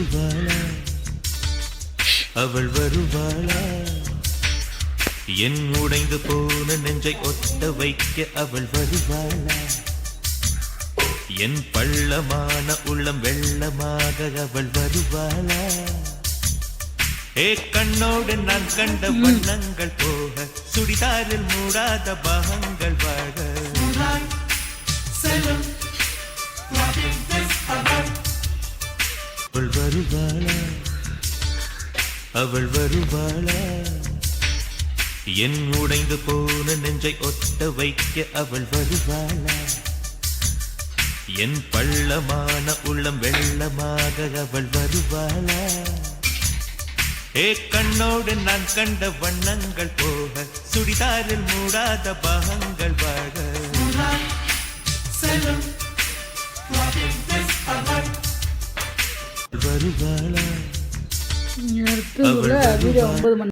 வருவாளா அவள் வருவாளா என் உடைந்து போன நெஞ்சை ஒட்ட வைக்க அவள் வருவாளா என் பள்ளமான உள்ளம் வெள்ளமாக அவள் வருவாளா ஏ கண்ணோடு நான் கண்ட வண்ணங்கள் போக சுடிதாரில் மூடாத பாகங்கள் வாழ அவள் வருவாளா அவள் வருவாளா என் உடைந்து போன நெஞ்சை ஒட்ட வைக்க அவள் வருவாளா என் பள்ளமான உள்ளம் வெள்ளமாக அவள் வருவாளா ஏ கண்ணோடு நான் கண்ட வண்ணங்கள் போக சுடிதாரில் மூடாத பாகங்கள் வாழ வருவாளா அடுத்து 9 மணி